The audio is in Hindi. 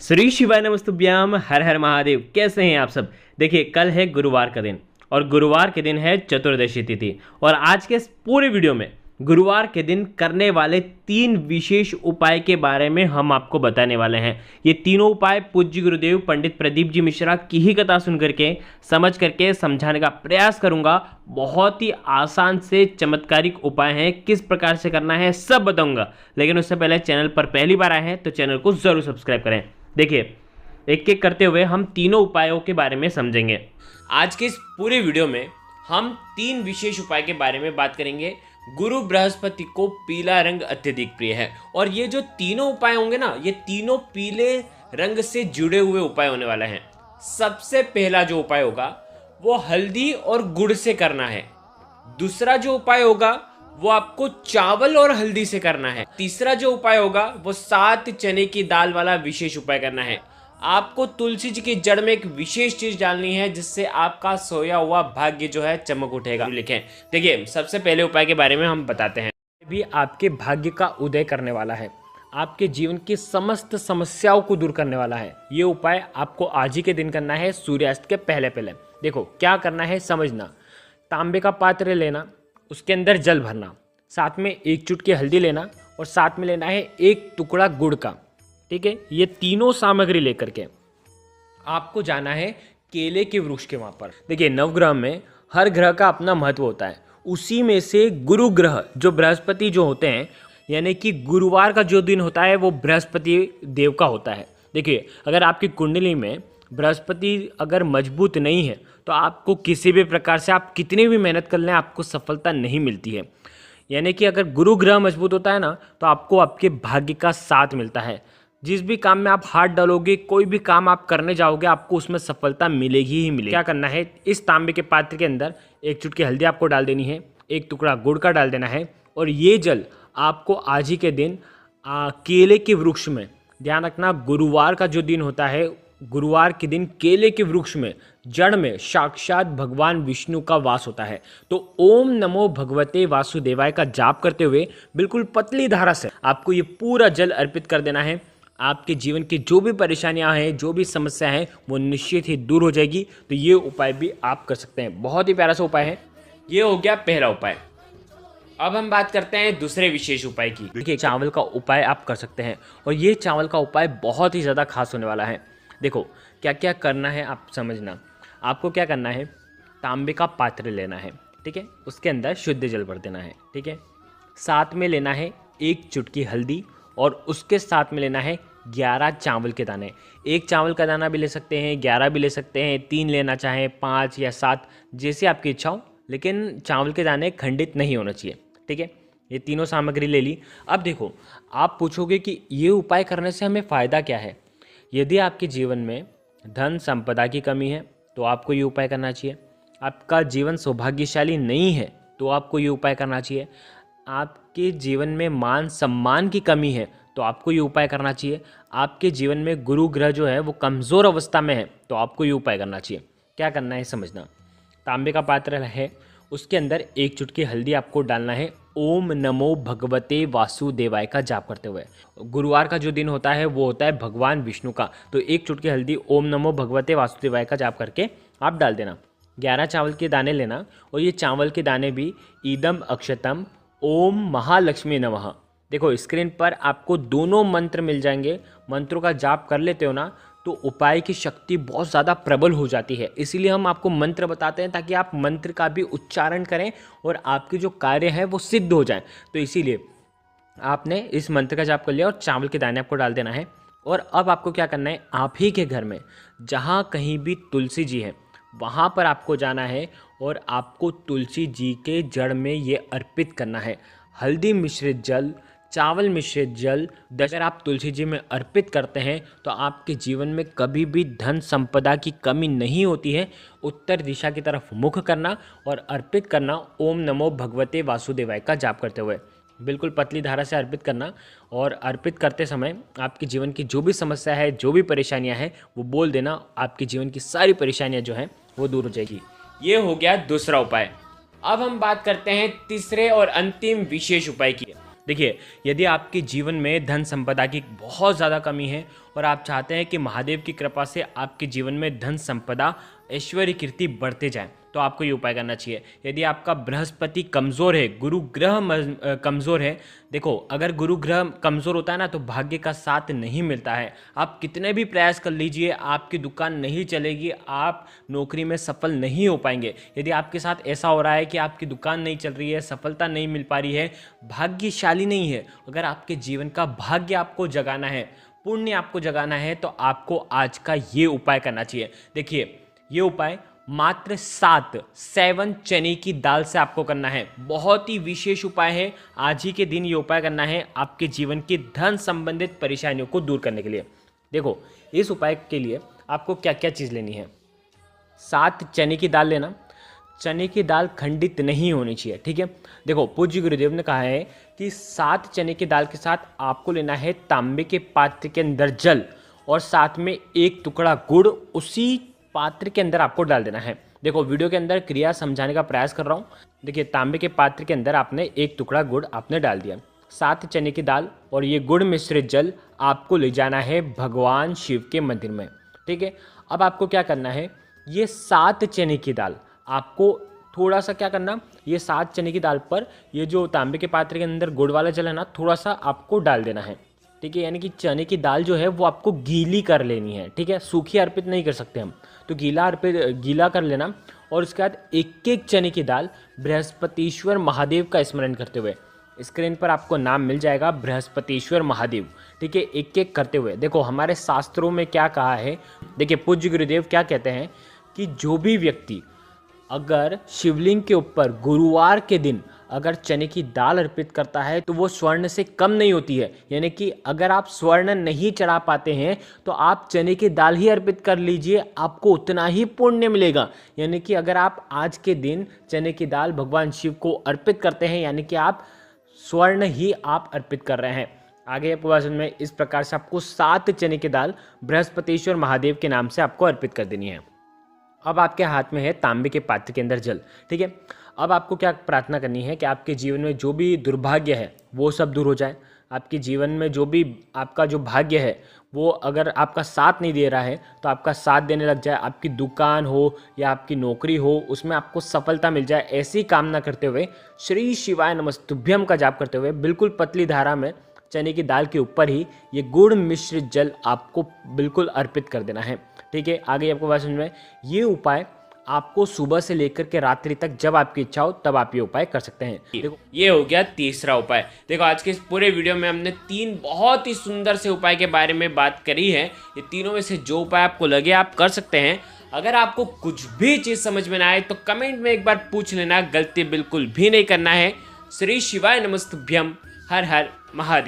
श्री शिवाय नमस्तुभ्याम। हर हर महादेव। कैसे हैं आप सब। देखिए, कल है गुरुवार का दिन और गुरुवार के दिन है चतुर्दशी तिथि। और आज के इस पूरे वीडियो में गुरुवार के दिन करने वाले 3 विशेष उपाय के बारे में हम आपको बताने वाले हैं। ये तीनों उपाय पूज्य गुरुदेव पंडित प्रदीप जी मिश्रा की ही कथा सुन करके समझ करके समझाने का प्रयास करूंगा। बहुत ही आसान से चमत्कारिक उपाय हैं, किस प्रकार से करना है सब बताऊंगा। लेकिन उससे पहले चैनल पर पहली बार आए हैं तो चैनल को जरूर सब्सक्राइब करें। देखिए, एक एक करते हुए हम तीनों उपायों के बारे में समझेंगे। आज के इस पूरे वीडियो में हम 3 विशेष उपाय के बारे में बात करेंगे। गुरु बृहस्पति को पीला रंग अत्यधिक प्रिय है और ये जो तीनों उपाय होंगे ना, ये तीनों पीले रंग से जुड़े हुए उपाय होने वाले हैं। सबसे पहला जो उपाय होगा वो हल्दी और गुड़ से करना है। दूसरा जो उपाय होगा वो आपको चावल और हल्दी से करना है। तीसरा जो उपाय होगा वो 7 चने की दाल वाला विशेष उपाय करना है। आपको तुलसी जी की जड़ में एक विशेष चीज डालनी है जिससे आपका सोया हुआ भाग्य जो है चमक उठेगा। लिखें। देखिए, सबसे पहले उपाय के बारे में हम बताते हैं। भी आपके भाग्य का उदय करने वाला है, आपके जीवन की समस्त समस्याओं को दूर करने वाला है। ये उपाय आपको आज ही के दिन करना है, सूर्यास्त के पहले पहले। देखो क्या करना है, समझना। तांबे का पात्र लेना, उसके अंदर जल भरना, साथ में 1 चुटकी हल्दी लेना और साथ में लेना है 1 टुकड़ा गुड़ का। ठीक है, ये तीनों सामग्री लेकर के आपको जाना है केले के वृक्ष के वहां पर। देखिए, नवग्रह में हर ग्रह का अपना महत्व होता है। उसी में से गुरु ग्रह जो बृहस्पति जो होते हैं, यानी कि गुरुवार का जो दिन होता है वो बृहस्पति देव का होता है। देखिए, अगर आपकी कुंडली में बृहस्पति अगर मजबूत नहीं है तो आपको किसी भी प्रकार से आप कितनी भी मेहनत कर लें आपको सफलता नहीं मिलती है। यानी कि अगर गुरु ग्रह मजबूत होता है ना तो आपको आपके भाग्य का साथ मिलता है। जिस भी काम में आप हाथ डालोगे, कोई भी काम आप करने जाओगे, आपको उसमें सफलता मिलेगी ही मिलेगी। क्या करना है, इस तांबे के पात्र के अंदर 1 चुटकी हल्दी आपको डाल देनी है, 1 टुकड़ा गुड़ का डाल देना है और ये जल आपको आज ही के दिन केले के वृक्ष में, ध्यान रखना गुरुवार का जो दिन होता है, गुरुवार के दिन केले के वृक्ष में जड़ में साक्षात भगवान विष्णु का वास होता है। तो ओम नमो भगवते वासुदेवाय का जाप करते हुए बिल्कुल पतली धारा से आपको ये पूरा जल अर्पित कर देना है। आपके जीवन की जो भी परेशानियां हैं, जो भी समस्या है, वो निश्चित ही दूर हो जाएगी। तो ये उपाय भी आप कर सकते हैं। बहुत ही प्यारा सा उपाय है। ये हो गया पहला उपाय। अब हम बात करते हैं दूसरे विशेष उपाय की। देखिए, चावल का उपाय आप कर सकते हैं और ये चावल का उपाय बहुत ही ज़्यादा खास होने वाला है। देखो क्या क्या करना है आप समझना। आपको क्या करना है, तांबे का पात्र लेना है, ठीक है, उसके अंदर शुद्ध जल भर देना है, ठीक है। साथ में लेना है 1 चुटकी हल्दी और उसके साथ में लेना है 11 चावल के दाने। 1 चावल का दाना भी ले सकते हैं, 11 भी ले सकते हैं, 3 लेना चाहें, 5 या 7, जैसे आपकी इच्छा हो, लेकिन चावल के दाने खंडित नहीं होना चाहिए। ठीक है, ये तीनों सामग्री ले ली। अब देखो, आप पूछोगे कि ये उपाय करने से हमें फ़ायदा क्या है। यदि आपके जीवन में धन संपदा की कमी है तो आपको ये उपाय करना चाहिए। आपका जीवन सौभाग्यशाली नहीं है तो आपको ये उपाय करना चाहिए। आपके जीवन में मान सम्मान की कमी है तो आपको ये उपाय करना चाहिए। आपके जीवन में गुरु ग्रह जो है वो कमज़ोर अवस्था में है तो आपको ये उपाय करना चाहिए। क्या करना है समझना। तांबे का पात्र है, उसके अंदर 1 चुटकी हल्दी आपको डालना है। ओम नमो भगवते वासुदेवाय का जाप करते हुए। गुरुवार का जो दिन होता है वो होता है भगवान विष्णु का। तो 1 चुटकी हल्दी ओम नमो भगवते वासुदेवाय का जाप करके आप डाल देना। 11 चावल के दाने लेना और ये चावल के दाने भी ईदम अक्षतम ओम महालक्ष्मी नमः। देखो, स्क्रीन पर आपको दोनों मंत्र मिल जाएंगे। मंत्रों का जाप कर लेते हो ना तो उपाय की शक्ति बहुत ज़्यादा प्रबल हो जाती है। इसीलिए हम आपको मंत्र बताते हैं ताकि आप मंत्र का भी उच्चारण करें और आपके जो कार्य है वो सिद्ध हो जाए। तो इसीलिए आपने इस मंत्र का जाप कर लिया और चावल के दाने आपको डाल देना है। और अब आपको क्या करना है, आप ही के घर में जहाँ कहीं भी तुलसी जी है वहाँ पर आपको जाना है और आपको तुलसी जी के जड़ में ये अर्पित करना है। हल्दी मिश्रित जल, चावल मिश्रित जल अगर आप तुलसी जी में अर्पित करते हैं तो आपके जीवन में कभी भी धन संपदा की कमी नहीं होती है। उत्तर दिशा की तरफ मुख करना और अर्पित करना ओम नमो भगवते वासुदेवाय का जाप करते हुए। बिल्कुल पतली धारा से अर्पित करना और अर्पित करते समय आपके जीवन की जो भी समस्या है, जो भी परेशानियां हैं, वो बोल देना। आपके जीवन की सारी परेशानियां जो हैं वो दूर हो जाएगी। ये हो गया दूसरा उपाय। अब हम बात करते हैं तीसरे और अंतिम विशेष उपाय की। देखिए, यदि आपके जीवन में धन संपदा की बहुत ज़्यादा कमी है और आप चाहते हैं कि महादेव की कृपा से आपके जीवन में धन संपदा, ऐश्वर्य, कीर्ति बढ़ते जाए, तो आपको ये उपाय करना चाहिए। यदि आपका बृहस्पति कमज़ोर है, गुरु ग्रह कमज़ोर है, देखो अगर गुरु ग्रह कमज़ोर होता है ना तो भाग्य का साथ नहीं मिलता है। आप कितने भी प्रयास कर लीजिए, आपकी दुकान नहीं चलेगी, आप नौकरी में सफल नहीं हो पाएंगे। यदि आपके साथ ऐसा हो रहा है कि आपकी दुकान नहीं चल रही है, सफलता नहीं मिल पा रही है, भाग्यशाली नहीं है, अगर आपके जीवन का भाग्य आपको जगाना है, पुण्य आपको जगाना है, तो आपको आज का ये उपाय करना चाहिए। देखिए, ये उपाय मात्र 7 चने की दाल से आपको करना है। बहुत ही विशेष उपाय है, आज ही के दिन ये उपाय करना है आपके जीवन की धन संबंधित परेशानियों को दूर करने के लिए। देखो, इस उपाय के लिए आपको क्या क्या चीज़ लेनी है। 7 चने की दाल लेना। चने की दाल खंडित नहीं होनी चाहिए, ठीक है। देखो, पूज्य गुरुदेव ने कहा है कि 7 चने की दाल के साथ आपको लेना है तांबे के पात्र के अंदर जल, और साथ में 1 टुकड़ा गुड़ उसी पात्र के अंदर आपको डाल देना है। देखो, वीडियो के अंदर क्रिया समझाने का प्रयास कर रहा हूँ। देखिए, तांबे के पात्र के अंदर आपने 1 टुकड़ा गुड़ आपने डाल दिया, 7 चने की दाल और ये गुड़ मिश्रित जल आपको ले जाना है भगवान शिव के मंदिर में, ठीक है। अब आपको क्या करना है, ये 7 चने की दाल आपको थोड़ा सा क्या करना, ये 7 चने की दाल पर ये जो तांबे के पात्र के अंदर गुड़ वाला जल है ना, थोड़ा सा आपको डाल देना है, ठीक है। यानी कि चने की दाल जो है वो आपको गीली कर लेनी है, ठीक है। सूखी अर्पित नहीं कर सकते हम, तो गीला कर लेना। और उसके बाद 1-1 चने की दाल बृहस्पतिश्वर महादेव का स्मरण करते हुए, स्क्रीन पर आपको नाम मिल जाएगा बृहस्पतिश्वर महादेव, ठीक है, 1-1 करते हुए। देखो, हमारे शास्त्रों में क्या कहा है, देखिए पूज्य गुरुदेव क्या कहते हैं कि जो भी व्यक्ति अगर शिवलिंग के ऊपर गुरुवार के दिन अगर चने की दाल अर्पित करता है तो वो स्वर्ण से कम नहीं होती है। यानी कि अगर आप स्वर्ण नहीं चढ़ा पाते हैं तो आप चने की दाल ही अर्पित कर लीजिए, आपको उतना ही पुण्य मिलेगा। यानी कि अगर आप आज के दिन चने की दाल भगवान शिव को अर्पित करते हैं, यानी कि आप स्वर्ण ही आप अर्पित कर रहे हैं। आगे आपको भाषण में इस प्रकार से आपको 7 चने की दाल बृहस्पतिश्वर महादेव के नाम से आपको अर्पित कर देनी है। अब आपके हाथ में है तांबे के पात्र के अंदर जल, ठीक है। अब आपको क्या प्रार्थना करनी है कि आपके जीवन में जो भी दुर्भाग्य है वो सब दूर हो जाए। आपके जीवन में जो भी आपका जो भाग्य है वो अगर आपका साथ नहीं दे रहा है तो आपका साथ देने लग जाए। आपकी दुकान हो या आपकी नौकरी हो, उसमें आपको सफलता मिल जाए, ऐसी कामना करते हुए श्री शिवाय नमस्तुभ्यम का जाप करते हुए बिल्कुल पतली धारा में चने की दाल के ऊपर ही ये गुड़ मिश्रित जल आपको बिल्कुल अर्पित कर देना है, ठीक है। आगे आपको बात समझ में, ये उपाय आपको सुबह से लेकर के रात्रि तक जब आपकी इच्छा हो तब आप ये उपाय कर सकते हैं। देखो, ये हो गया तीसरा उपाय। देखो, आज के इस पूरे वीडियो में हमने 3 बहुत ही सुंदर से उपाय के बारे में बात करी है। ये तीनों में से जो उपाय आपको लगे आप कर सकते हैं। अगर आपको कुछ भी चीज़ समझ में ना आए तो कमेंट में एक बार पूछ लेना, गलती बिल्कुल भी नहीं करना है। श्री शिवाय नमस्तुभ्यम। हर हर महादेव।